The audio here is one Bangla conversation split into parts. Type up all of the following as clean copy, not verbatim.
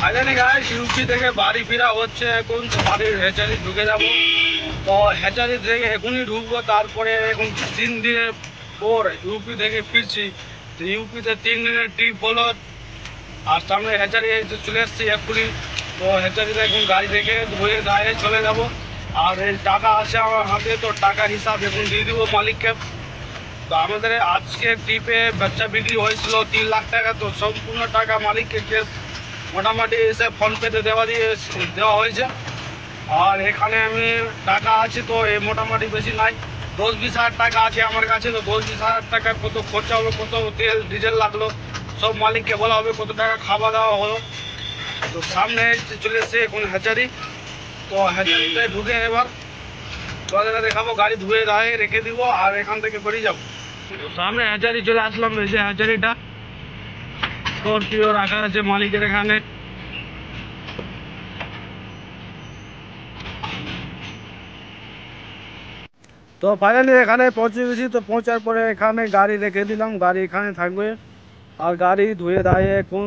ফাইনালি গাইস ইউপি থেকে বাড়ি ফেরা হচ্ছে এখন। তো বাড়ির হ্যাচারি ঢুকে যাবো। তো হ্যাচারি থেকে এখনই ঢুকবো, তারপরে এখন 3 দিনের পর ইউপি থেকে ফিরছি। তো ইউপিতে 3 দিনের ট্রিপ হলো, আর সামনে হ্যাচারি চলে এসছি এক্ষুনি। তো হ্যাচারিতে এখন গাড়ি থেকে ধুয়ে দায়ে চলে যাব। আর এই টাকা আছে আমার হাতে, তো টাকার হিসাব এখন দিয়ে দেবো মালিককে। তো আমাদের আজকে ট্রিপে বাচ্চা বিক্রি হয়েছিল 3 লাখ টাকা, তো সম্পূর্ণ টাকা মালিককে ক্যাশ মোটামুটি এসে ফোনপেতে দেওয়া হয়েছে। আর এখানে আমি টাকা আছে, তো এই মোটামুটি বেশি নাই, 10-20 হাজার টাকা আছে আমার কাছে। তো 10-20 হাজার টাকা কত খরচা হবে, কত তেল ডিজেল লাগলো, সব মালিককে বলা হবে, কত টাকা খাওয়া দাওয়া হলো। তো সামনে চলে এসছে এখন হ্যাচারি। তো হ্যাচারিতে ঢুকে এবার তোমাদেরকে দেখাবো, গাড়ি ধুয়ে দাঁড়িয়ে রেখে দিব আর এখান থেকে বেরিয়ে যাবো। তো সামনে হ্যাচারি চলে আসলাম, এই যে হ্যাচারিটা, স্করপিও রাখা আছে মালিকের এখানে। তো ফাইনালি এখানে পৌঁছে গেছি। তো পৌঁছার পরে এখানে গাড়ি রেখে দিলাম, গাড়ি এখানে থাকবে। আর গাড়ি ধুয়ে দাঁড়িয়ে এখন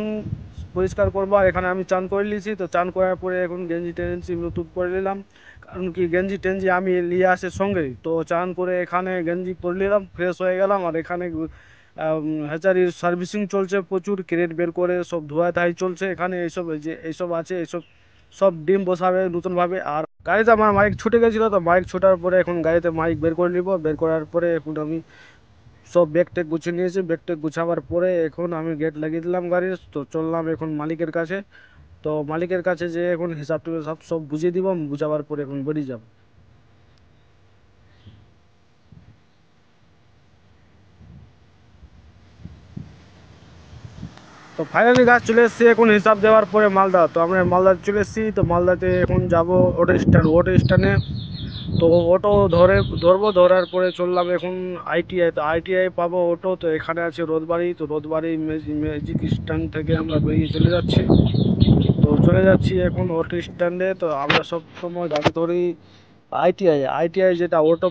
পরিষ্কার করবো। আর এখানে আমি চান করে নিয়েছি, তো চান করার পরে এখন গেঞ্জি টেঞ্জি নতুন করে নিলাম, কারণ কি গেঞ্জি টেঞ্জি আমি নিয়ে আসে সঙ্গেই। তো চান করে এখানে গেঞ্জি পরে নিলাম, ফ্রেশ হয়ে গেলাম। আর এখানে হ্যাচারির সার্ভিসিং চলছে, প্রচুর ক্রেট বের করে সব ধোয়া ধাই চলছে এখানে। এইসব যে এইসব আছে, এইসব সব ডিম বসাবে নতুনভাবে। আর গাড়িতে আমার মাইক ছুটে গেছিলো, তো মাইক ছোটার পরে এখন গাড়িতে মাইক বের করে নিব। বের করার পরে এখন আমি সব ব্যাগ ট্যাগ গুছিয়ে নিয়েছি। ব্যাগ ট্যাগ গুছাবার পরে এখন আমি গেট লাগিয়ে দিলাম গাড়ির। তো চললাম এখন মালিকের কাছে। তো মালিকের কাছে যে এখন হিসাব টিসাব সব বুঝিয়ে দিব, বুঝাবার পরে এখন বেরিয়ে যাব। তো ফাইনালি গাছ চলে এসেছি এখন হিসাব দেওয়ার পরে মালদা। তো আমরা মালদা চলে এসেছি। তো মালদাতে এখন যাব অটো স্ট্যান্ডে। তো অটো ধরবো, ধরার পরে চললাম এখন আইটিআই। তো আইটিআই পাবো অটো। তো এখানে আছে রোদবাড়ি। তো রোদবাড়ি ম্যাজিক স্ট্যান্ড থেকে আমরা বেরিয়ে চলে যাচ্ছি। তো চলে যাচ্ছি এখন অটো স্ট্যান্ডে। তো আমরা সব সময় গাড়ি ধরি আইটিআই যেটা অটো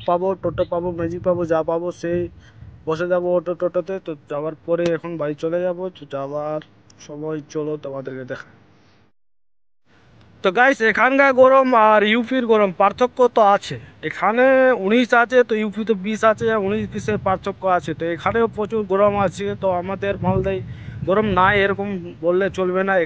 পাবো, টোটো পাবো, ম্যাজিক পাবো, যা পাবো সেই বসে যাবো টোটোতে। তো যাওয়ার পরে এখন বাড়ি চলে যাবো। তো যাওয়ার সময় চলো তোমাদেরকে দেখা। তো গাইস এখানকার গরম আর ইউপির গরম পার্থক্য তো আছে। এখানে 19 আছে, তো ইউপিতে 20 আছে, 19-20-এর পার্থক্য আছে। তো এখানেও প্রচুর গরম আছে। তো আমাদের মালদায় গরম নাই এরকম বললে চলবে না।